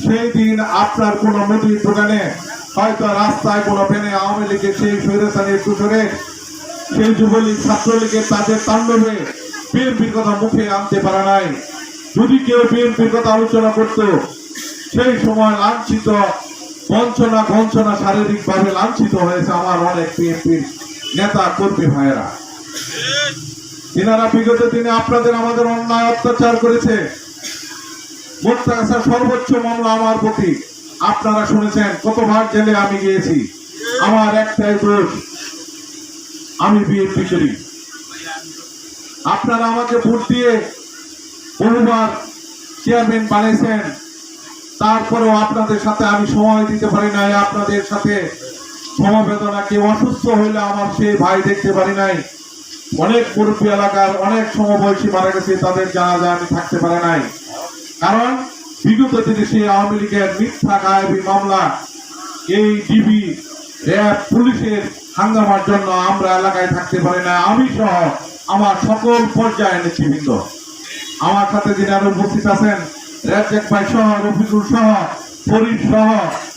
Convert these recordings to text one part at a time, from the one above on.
সেই দিন আপনার কোন মুদির দোকানে হয়তো রাস্তায় কোনো ভ্যানে আওয়ামী লীগের সেই স্বৈরাচারীর তুষরে সেই যুবলীগ ছাত্রলীগের তাদের তাণ্ডবে বিএনপির কথা মুখে আনতে পারে নাই। যদি কেউ বিএনপির কথা আলোচনা করত, সেই সময় লাঞ্ছিত বঞ্চনা গঞ্চনা শারীরিক ভাবে লাঞ্ছিত হয়েছে আমার অনেক বিএনপির নেতা কর্মী ভাইয়েরা। তিনারা বিগত দিনে আপনাদের আমাদের অন্যায় অত্যাচার করেছে। মোক্তাগাছার সর্বোচ্চ মামলা আমার প্রতি আপনারা শুনেছেন, কতবার জেলে আমি গিয়েছি। আমার একটাই দোষ, আমি বিএনপি করি। আপনারা আমাকে ভোট দিয়ে বহুবার চেয়ারম্যান বানিয়েছেন, তারপরেও আপনাদের সাথে আমি সময় দিতে পারি নাই। আপনাদের সাথে সমবেদনা, কেউ অসুস্থ হইলে আমার সেই ভাই দেখতে পারি নাই। অনেক মুরব্বী এলাকার অনেক সমবয়সী মারা গেছে, তাদের জানাজা আমি থাকতে পারি নাই। কারণ বিগত দিনে সেই আওয়ামী লীগের মিথ্যা গায়েবী মামলা, এই ডিবি র্যাব পুলিশের হাঙ্গামার জন্য আমরা এলাকায় থাকতে পারি না। আমি সহ আমার সকল পর্যায়ে নেতৃবৃন্দ, আমার সাথে যিনি উপস্থিত আছেন, রাজ্জাক ভাই সহ, রফিকুল সহ, ফরিদ সহ,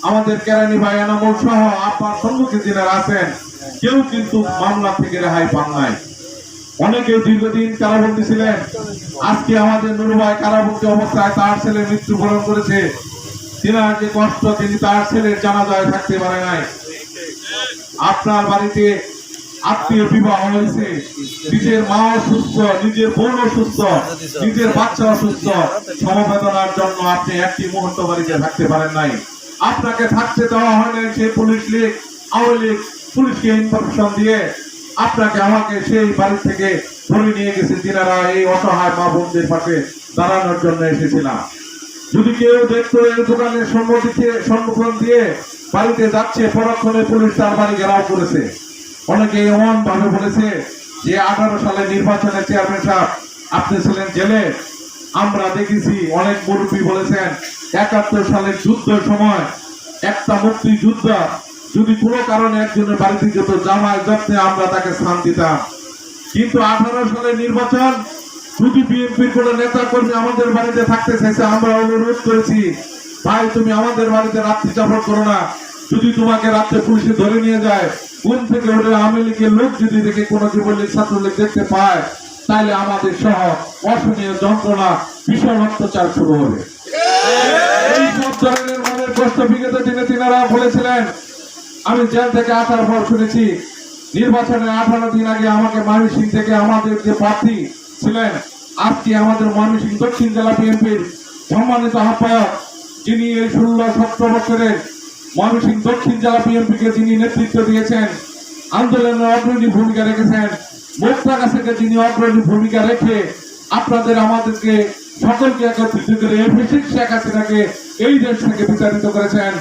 আমাদের কেরানি ভাই এনামুল সহ, আপনার সম্মুখে যিনারা আছেন, কেউ কিন্তু মামলা থেকে রেহাই পান নাই। অনেকে দীর্ঘদিন কারাবন্দী ছিলেন। আজকে আমাদের নুরু ভাই কারাবন্দী অবস্থায় তার ছেলে মৃত্যুবরণ করেছে। তিনার যে কষ্ট, তিনি তার ছেলের জানাজায় থাকতে পারে নাই। আপনার বাড়িতে আত্মীয় বিবাহ হয়েছে, নিজের মা অসুস্থ, নিজের বোন অসুস্থ, নিজের বাচ্চা অসুস্থ, সমবেদনার জন্য আপনি একটি মুহূর্ত বাড়িতে থাকতে পারেন নাই। আপনাকে থাকতে দেওয়া হয়নি সেই পুলিশ লীগ, আওয়ামী লীগ পুলিশকে ইনফরমেশন দিয়ে আপনাকে আমাকে সেই বাড়ি থেকে ধরে নিয়ে গেছে, যিনারা এই অসহায় মা বোনদের পাশে দাঁড়ানোর জন্য এসেছিলাম। যদি কেউ দেখতো এই দোকানের সম্মুখীন দিয়ে বাড়িতে যাচ্ছে, পরক্ষণে পুলিশ তার বাড়ি ঘেরাও করেছে। অনেকে এমন ভাবে বলেছে যে 18 সালে নির্বাচনে চেয়ারম্যান সাহেব আপনি ছিলেন জেলে। আমরা দেখেছি অনেক মুরব্বী বলেছেন 71 সালের যুদ্ধের সময় একটা মুক্তিযোদ্ধা যদি কোনো কারণে একজনের বাড়িতে যেত, জামায় যত্নে আমরা তাকে স্থান দিতাম। কিন্তু 18 সালের নির্বাচন, যদি বিএনপির কোনো নেতা কর্মী আমাদের বাড়িতে থাকতে চাইছে, আমরা অনুরোধ করেছি, ভাই তুমি আমাদের বাড়িতে রাত্রি যাপন করো না। যদি তোমাকে রাত্রে পুলিশে ধরে নিয়ে যায়, কোন থেকে ওদের আওয়ামী লীগের লোক যদি দেখে কোনো যুবলীগ ছাত্রলীগ দেখতে পায়, তাহলে আমাদের সহ অসহনীয় যন্ত্রণা, ভীষণ অত্যাচার শুরু হবে। এই সব ধরনের মনের কষ্ট বিগত দিনে তিনারা বলেছিলেন। আমি জেল থেকে আসার পর শুনেছি, নির্বাচনের 18 দিন আগে আমাকে ময়মনসিংহ থেকে আমাদের যে প্রার্থী ছিলেন, আজকে আমাদের ময়মনসিংহ দক্ষিণ জেলা বিএনপির সম্মানিত আহ্বায়ক, যিনি এই 16-17 বছরের ময়মনসিংহ দক্ষিণ জেলা বিএনপিকে যিনি নেতৃত্ব দিয়েছেন, আন্দোলনের অগ্রণী ভূমিকা রেখেছেন, মোক্তাগাছাকে যিনি অগ্রণী ভূমিকা রেখে আপনাদের আমাদেরকে সকলকে একত্রিত করে ফ্যাসিস্ট শেখ হাসিনাকে এই দেশ থেকে বিতাড়িত করেছেন,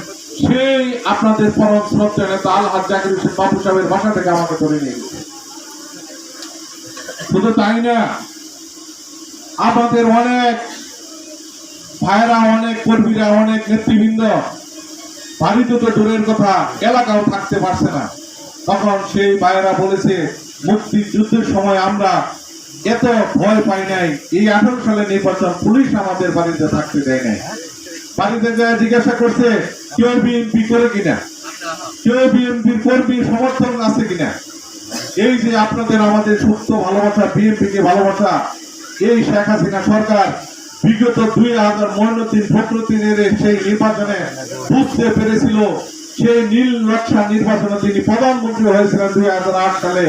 সেই আপনাদের পরম শ্রদ্ধেয় নেতা আলহাজ জাকির হোসেন বাবু সাহেবের বাসা থেকে আমাকে ধরে নিয়ে গেছে। শুধু তাই না, আমাদের অনেক ভাইরা, অনেক কর্মীরা, অনেক নেতৃবৃন্দ বাড়িতে তো দূরের কথা, এলাকাও থাকতে পারছে না। তখন সেই ভাইয়েরা বলেছে, মুক্তিযুদ্ধের সময় আমরা এত ভয় পাই নাই, এই 18 সালের নির্বাচন পুলিশ আমাদের বাড়িতে থাকতে দেয় নাই। বাড়িতে যা জিজ্ঞাসা করছে কেউ বিএনপি করে কিনা, কেউ বিএনপির কর্মী সমর্থন আছে কিনা। এই যে আপনাদের আমাদের সুস্থ ভালোবাসা, বিএনপিকে ভালোবাসা, এই শেখ হাসিনা সরকার বিগত 2019 ফখরুদ্দিনের সেই নির্বাচনে বুঝতে পেরেছিল। সেই নীল নকশা নির্বাচনে তিনি প্রধানমন্ত্রী হয়েছিলেন 2008 সালে।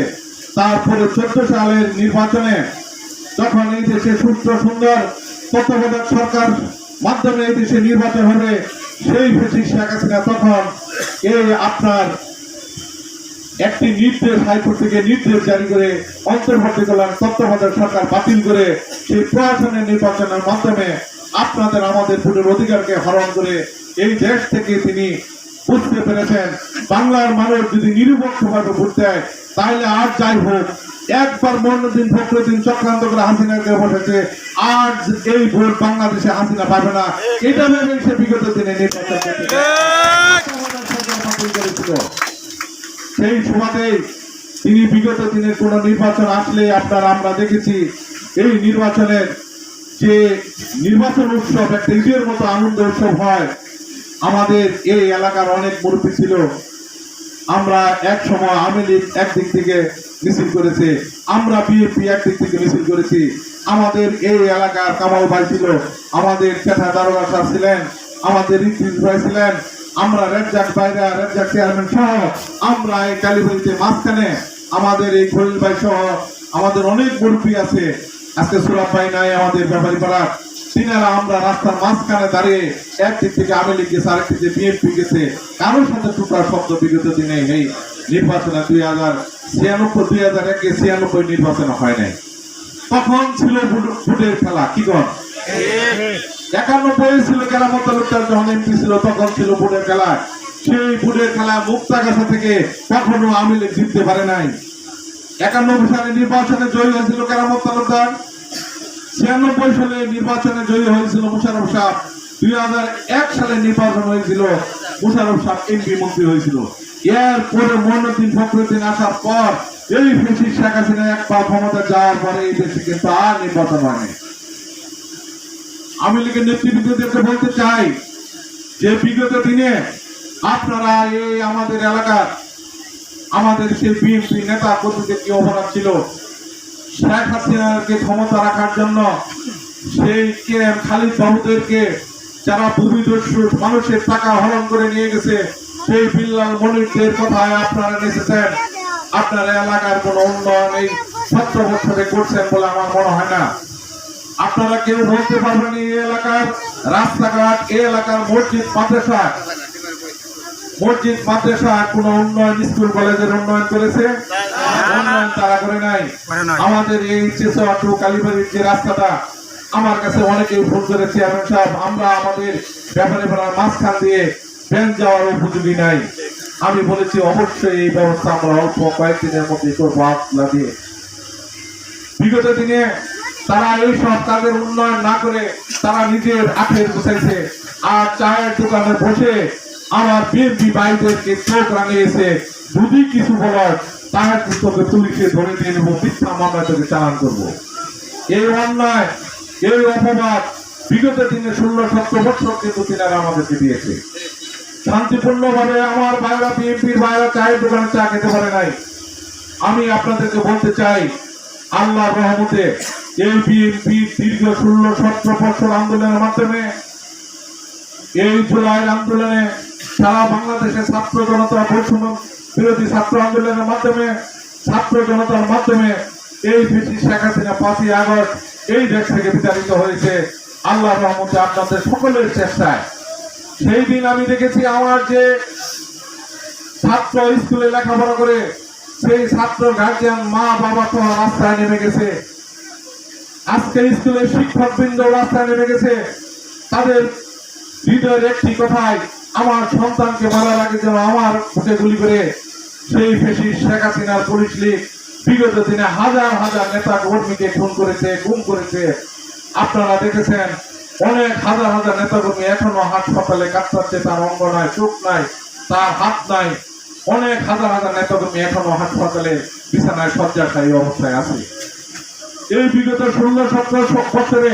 তারপরে 14 সালের নির্বাচনে যখন এই দেশে সুস্থ সুন্দর তত্ত্বাবধায়ক সরকার মাধ্যমে এই দেশে নির্বাচন হবে, সেই ফ্যাসিস্ট শেখ হাসিনা তখন এই আপনার একটি নির্দেশ, হাইকোর্ট থেকে নির্দেশ জারি করে অন্তর্বর্তীকালীন তত্ত্বাবধায়ক সরকার বাতিল করে সেই প্রশাসনের নির্বাচনের মাধ্যমে আপনাদের আমাদের ভোটের অধিকারকে হরণ করে এই দেশ থেকে তিনি বুঝতে পেরেছেন, বাংলার মানুষ যদি নিরপেক্ষভাবে ভোট দেয় তাহলে আর যাই হোক, একবার মইনুদ্দিন ফখরুদ্দিন চক্রান্ত করে হাসিনাকে বসেছে, আর এই ভোট বাংলাদেশে হাসিনা পাবে না, এটা ভেবে সে বিগত দিনে নির্বাচন করেছিল। সেই সুবাদেই তিনি বিগত দিনের কোন নির্বাচন আসলে আমরা দেখেছি এই নির্বাচনের যে নির্বাচন উৎসব একটা ঈদের মতো আনন্দ উৎসব হয়, আমাদের এই এলাকার অনেক মুরব্বী ছিল। আমরা এক সময় আওয়ামী লীগ একদিক থেকে মিছিল করেছে, আমরা বিএনপি একদিক থেকে মিছিল করেছি। আমাদের এই এলাকার কামাল ভাই ছিল, আমাদের চেঠা দারোগা সাহেব ছিলেন, আমাদের ঋত্বিক ভাই ছিলেন, আমরা রেজ্জাক ভাইরা, রেজ্জাক চেয়ারম্যান সহ আমরা এই কালীবাড়িতে মাঝখানে আমাদের এই খলিল ভাই সহ আমাদের অনেক মুরব্বী আছে। আজকে সুরাব ভাই নাই আমাদের ব্যাপারী পাড়া, তিনারা আমরা রাস্তার মাঝখানে দাঁড়িয়ে একদিক থেকে আওয়ামী লীগ গেছে, আরেক দিকে বিএনপি গেছে, কারোর সাথে টুকরা শব্দ বিগত দিনে এই নির্বাচনে 2096 নির্বাচন হয় নাই। তখন ছিল ভোটের খেলা, কি কর 91 ছিল কেরামত তালুকদার যখন এমপি ছিল, তখন ছিল ভোটের খেলা। সেই ভোটের খেলা মুক্তাগাছা থেকে কখনো আওয়ামী লীগ জিততে পারে নাই। 91 সালে নির্বাচনে জয়ী হয়েছিল কেরামত তালুকদার, 96 সালে নির্বাচনে জয়ী হয়েছিল মোশাররফ সাহেব, 2001 সালে নির্বাচন হয়েছিল, মোশাররফ সাহেব এমপি মন্ত্রী হয়েছিল। এরপরে মঈনুদ্দিন ফখরুদ্দিন আসার পর এই ফ্যাসিস্ট শেখ হাসিনা একবার ক্ষমতা যাওয়ার পরে এই দেশে কিন্তু আর নির্বাচন হয়নি। আওয়ামী লীগের নেতৃবৃন্দদেরকে বলতে চাই যে বিগত দিনে আপনারা এই আমাদের এলাকার আমাদের সেই বিএনপি নেতা কর্মীদের কি অবদান ছিল, শেখ হাসিনাকে ক্ষমতা রাখার জন্য সেই খালিদ বাবুদেরকে যারা ভূমিদস্যু মানুষের টাকা হরণ করে নিয়ে গেছে, সেই বিল্লাল মনিরদের কথায় আপনারা নেচেছেন। আপনারা এলাকার কোন উন্নয়ন এই 17 বছরে করছেন বলে আমার মনে হয় না। আপনারা কেউ বলতে পারবেন এই এলাকার রাস্তাঘাট, এই এলাকার মসজিদ মাদ্রাসা কোন উন্নয়ন, স্কুল কলেজের উন্নয়ন করেছে? উন্নয়ন তারা করে নাই। আমাদের এই চেচোয়া টু কালীবাড়ির যে রাস্তাটা, আমার কাছে অনেকেই ফোন করে চেয়ারম্যান সাহেব, আমরা আমাদের ব্যাপারে পাড়ার মাঝখান দিয়ে ব্যাংক যাওয়ার উপযোগী নাই। আমি বলেছি অবশ্যই এই ব্যবস্থা আমরা অল্প কয়েকদিনের মধ্যে করবো হাত লাগিয়ে। বিগত দিনে তারা এই সব কাজের উন্নয়ন না করে তারা নিজের আখের গুছাইছে, আর চায়ের দোকানে বসে আমার বিএনপি ভাইদেরকে চোখ রাঙিয়েছে। যদি কিছু বলার তার তোকে পুলিশে ধরে নিয়ে নেবো, মিথ্যা মামলা তোকে চালান করবো। এই অন্যায়, এই অপবাদ বিগত দিনে 16-17 বছর কিন্তু তিনারা আমাদেরকে দিয়েছে। শান্তিপূর্ণ ভাবে আমার ভাইরা, বিএনপির ভাইরা চায়ের দোকানে চা খেতে পারে নাই। আমি আপনাদেরকে বলতে চাই, আল্লাহর রহমতে এই বিএনপি দীর্ঘ 16-17 বছর আন্দোলনের মাধ্যমে, এই জুলাইয়ের আন্দোলনে, সারা বাংলাদেশের ছাত্র জনতা বৈষম্য বিরোধী ছাত্র আন্দোলনের মাধ্যমে, ছাত্র জনতার মাধ্যমে এই ফ্যাসিস্ট শেখ হাসিনা 5ই আগস্ট এই দেশ থেকে বিতাড়িত হয়েছে আল্লাহর রহমতে আপনাদের সকলের চেষ্টায়। সেই দিন আমি দেখেছি আমার যে ছাত্র স্কুলে লেখাপড়া করে সেই ছাত্র গার্জিয়ান মা বাবা সহ রাস্তায় নেমে গেছে। আজকে স্কুলের শিক্ষক বৃন্দ রাস্তায় নেমে গেছে। তাদের হৃদয়ের একটি কথাই, আমার সন্তানকে ভালো লাগে যেন আমার বুকে গুলি করে সেই ফ্যাসিস্ট শেখ হাসিনার পুলিশ লীগ বিগত দিনে হাজার হাজার নেতা কর্মীকে খুন করেছে, গুম করেছে। আপনারা দেখেছেন অনেক হাজার হাজার নেতা কর্মী এখনো হাসপাতালে কাটাচ্ছে, তার অঙ্গ নাই, চোখ নাই, তার হাত নাই। অনেক হাজার হাজার নেতা কর্মী এখনো হাসপাতালে বিছানায় শয্যাশায়ী অবস্থায় আছে। এই বিগত 16-17 বছরে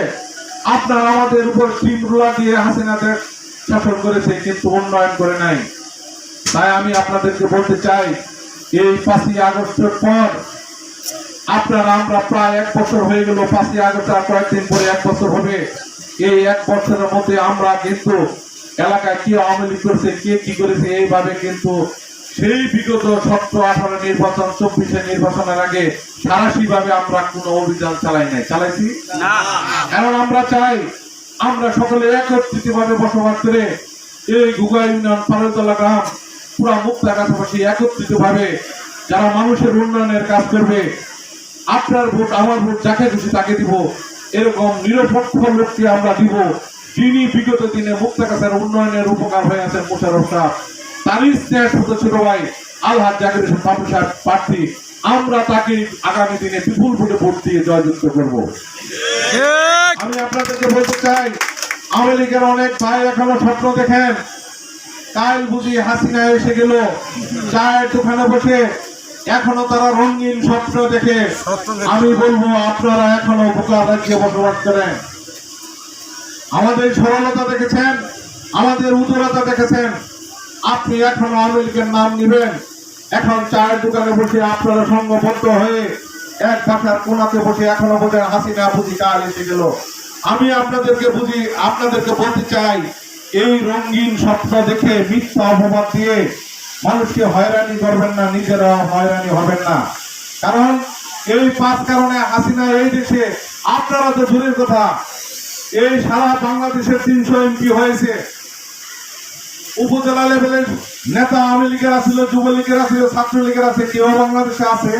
আপনারা আমাদের উপর টিম রুলার দিয়ে হাসিনাদের শাসন করেছে, কিন্তু উন্নয়ন করে নাই। তাই আমি আপনাদেরকে বলতে চাই, এই 5ই আগস্টের পর আপনারা, আমরা প্রায় 1 বছর হয়ে গেল, 5ই আগস্ট আর কয়েকদিন পরে 1 বছর হবে। এই 1 বছরের মধ্যে আমরা কিন্তু এলাকায় কি আওয়ামী লীগ করছে, কে কি করেছে, এইভাবে কিন্তু সেই বিগত 17-18 নির্বাচন, 24 নির্বাচনের আগে সারাশি ভাবে আমরা কোনো অভিযান চালাই নাই। চালাইছি না, কারণ আমরা চাই আমরা সকলে একত্রিত ভাবে বসবাস করে এই গুগা ইউনিয়ন, ফারুকতলা গ্রাম, পুরা মুক্তাগাছাবাসী একত্রিত ভাবে যারা মানুষের উন্নয়নের কাজ করবে, আপনার ভোট আমার ভোট যাকে খুশি তাকে দিব, এরকম নিরপেক্ষ লোককে আমরা দিব, যিনি বিগত দিনে মুক্তাগাছার উন্নয়নের উপকার হয়ে আছেন মোশাররফ সাহেব, তারই স্নেহ ছোট ভাই আলহাজ জাকির হোসেন বাবু সাহেব প্রার্থী। আমরা তাকে আগামী দিনে বিপুল ভোটে ভোট দিয়ে জয়যুক্ত করব। আমি আপনাদেরকে বলতে চাই, আওয়ামী লীগের অনেক ভাই এখনো স্বপ্ন দেখেন, কাল বুঝি হাসিনা এসে গেল, চায়ের দোকানে বসে এখনো তারা রঙিন স্বপ্ন দেখে। আমি বলবো আপনারা এখনো বোকা রাজ্যে বসবাস করেন, আমাদের সরলতা দেখেছেন, আমাদের উদারতা দেখেছেন। আপনি এখন আওয়ামী লীগের নাম নিবেন, এখন চায়ের দোকানে বসে আপনারা সংঘবদ্ধ হয়ে এক ভাষার কোনাতে বসে এখনো বোঝেন হাসিনা বুঝি কাল এসে গেল। আমি আপনাদেরকে বলতে চাই, এই রঙিন স্বপ্ন দেখে মিথ্যা অপবাদ দিয়ে মানুষকে হয়রানি করবেন না, নিজেরা হয়রানি হবেন না। কারণ এই 5 কারণে হাসিনা এই দেশে, আপনারা তো দূরের কথা, এই সারা বাংলাদেশের 300 এমপি হয়েছে। উপজেলা লেভেলের নেতা আওয়ামী লীগের আছিল, যুবলীগের আছিল, ছাত্রলীগের আছে, কেউ বাংলাদেশে আছে?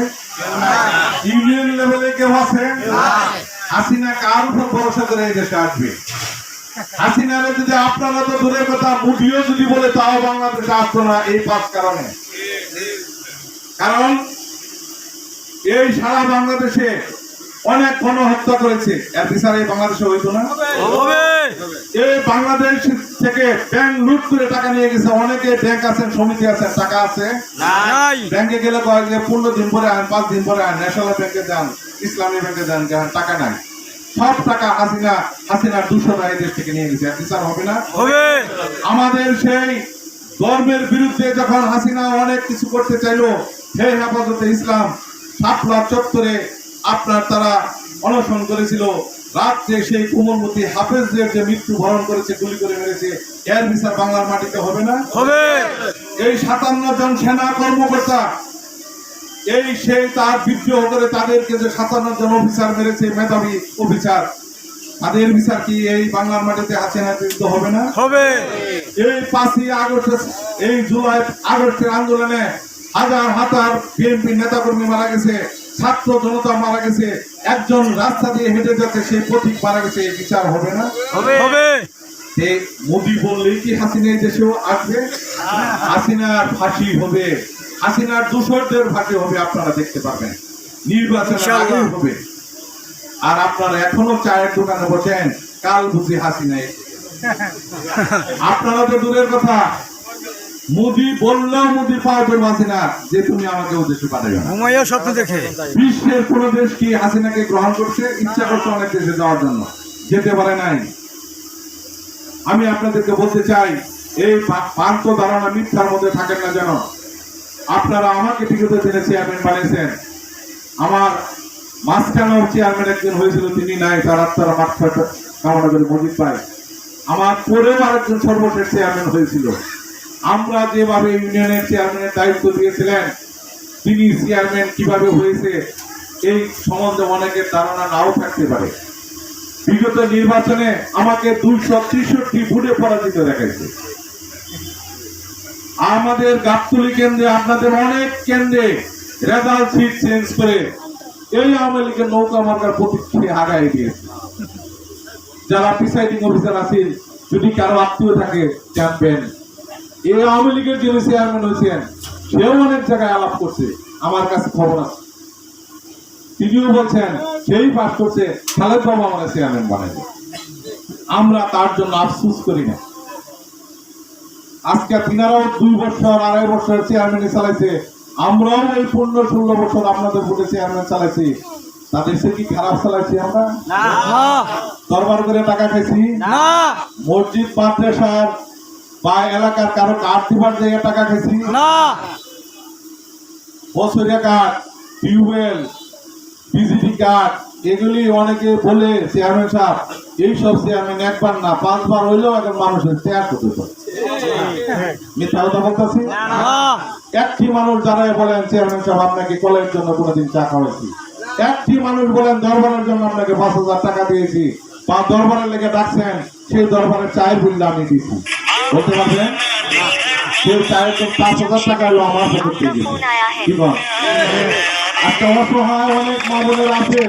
ইউনিয়ন লেভেলে কেউ আছে? হাসিনা কার উপর ভরসা করে এই দেশে আসবে? হাসিনারে যদি আপনারা তো দূরের কথা, মুঠিও যদি বলে তাও বাংলাদেশে আসতো না, এই 5 কারণে। কারণ এই সারা বাংলাদেশে অনেক গণহত্যা করেছে, এর বিচার এই বাংলাদেশে হইতো না? এই বাংলাদেশ থেকে ব্যাংক লুট করে টাকা নিয়ে গেছে। অনেকে ব্যাংক আছেন, সমিতি আছেন, টাকা আছে, ব্যাংকে গেলে কয়েক 15 দিন পরে আন, 5 দিন পরে আন, ন্যাশনাল ব্যাংকে যান, ইসলামী ব্যাংকে যান, টাকা নাই। সব টাকা হাসিনার 200 এই দেশ থেকে নিয়ে গেছে, বিচার হবে না? আমাদের সেই ধর্মের বিরুদ্ধে যখন হাসিনা অনেক কিছু করতে চাইলো, হে হেফাজতে ইসলাম শাপলা চত্বরে তারা অনশন করেছিল। রাত্রে সেই কোমলমতি হাফেজদের যে মৃত্যু বরণ করেছে, গুলি করে মেরেছে, এর বিচার বাংলার মাটিতে হবে না? এই 57 জন সেনা কর্মকর্তা, সেই তার বিদ্রোহ করে তাদেরকে যে 57 জন অফিসার মেরেছে, মেধাবী অফিসার, তাদের বিচার কি এই বাংলার মাটিতে হাসিনার বিরুদ্ধে হবে না? এই 5ই আগস্ট, এই জুলাই আগস্টের আন্দোলনে হাজার হাজার বিএনপি নেতাকর্মী মারা গেছে, ছাত্র জনতা মারা গেছে, একজন রাস্তা দিয়ে হেঁটে যাচ্ছে, সেই পথিক মারা গেছে, এই বিচার হবে না? মোদি বললেই কি হাসিনা এই দেশেও আসবে? হাসিনার ফাঁসি হবে, হাসিনার দূষরদের ফাঁসি হবে, আপনারা দেখতে পাবেন, নির্বাচনের আগে হবে। আর আপনারা এখনো চায়ের দোকানে বসেন, কাল বুঝি হাসিনা। আপনারা তো দূরের কথা, মোদি বললেও মোদি পাওয়ার হাসিনা যে তুমি আমাকে উদ্দেশ্যে পাঠাবে না। স্বপ্ন দেখে বিশ্বের কোন দেশ কি হাসিনাকে গ্রহণ করছে? ইচ্ছা করছে অনেক দেশে যাওয়ার জন্য, যেতে পারে নাই। আমি আপনাদেরকে বলতে চাই, এই পান্ত ধারণা মিথ্যার মধ্যে থাকেন না যেন। আপনারা আমাকে বিগত দিনে চেয়ারম্যান বানিয়েছেন, আমার মাঝখানেও চেয়ারম্যান একজন হয়েছিল, তিনি নাই, তার আত্মারা মাঠ কামনা করে মজিদ পায়। আমার পরেও আরেকজন সর্বশেষ চেয়ারম্যান হয়েছিল। আমরা যেভাবে ইউনিয়নের চেয়ারম্যানের দায়িত্ব দিয়েছিলেন, তিনি চেয়ারম্যান কিভাবে হয়েছে এই সম্বন্ধে অনেকের ধারণা নাও থাকতে পারে। বিগত নির্বাচনে আমাকে 263 ভোটে পরাজিত দেখাইছে। আমাদের গাবতলী কেন্দ্রে, আপনাদের অনেক কেন্দ্রে রেজাল্ট শিট চেঞ্জ করে এই আওয়ামী লীগের নৌকা মার্কার প্রতীককে আগায় দিয়েছে। যারা প্রিসাইডিং অফিসার আছেন, যদি কারো আত্মীয় থাকে জানবেন, এই আওয়ামী লীগের যিনি চেয়ারম্যান হয়েছেন, সেও অনেক জায়গায় আলাপ করছে, আমার কাছে খবর আছে। তিনিও বলছেন সেই পাস করছে, খালেদ বাবু আমাদের চেয়ারম্যান বানাইবে। আমরা তার জন্য আফসোস করি না। আজকে তিনারাও 2 বছর 2.5 বছর চেয়ারম্যান চালাইছে, আমরাও এই 15-16 বছর আপনাদের ভোটে চেয়ারম্যান চালাইছি। তাদের সে কি খারাপ চালাইছি? আমরা দরবার করে টাকা খাইছি? মসজিদ মাদ্রাসার বা এলাকার কারো কার্ড দিবার জায়গায় টাকা খাইছি? বছরিয়া কার্ড, টিউবওয়েল, বিজিটি কার্ড, এগুলি অনেকে বলে চেয়ারম্যান সাহেব, এইসব চেয়ারম্যান একবার না 5 বার হইলেও এখন মানুষের চেয়ার করতে পারে। মিথ্যা কথা বলতেছি? একটি মানুষ যারাই বলেন চেয়ারম্যান সাহেব আপনাকে কলের জন্য কোনোদিন চা খাওয়াইছি, একটি মানুষ বলেন দরবারের জন্য আপনাকে 5,000 টাকা দিয়েছি, বা দরবারের লেগে ডাকছেন, সেই দরবারের চায়ের বিল আমি দিয়েছি, বলতে পারবেন? সেই চায়ের 5,000 টাকা হলো আমার পকেট থেকে দিয়েছি। কি বল? একটা অসহায় অনেক মা বোনেরা আছে।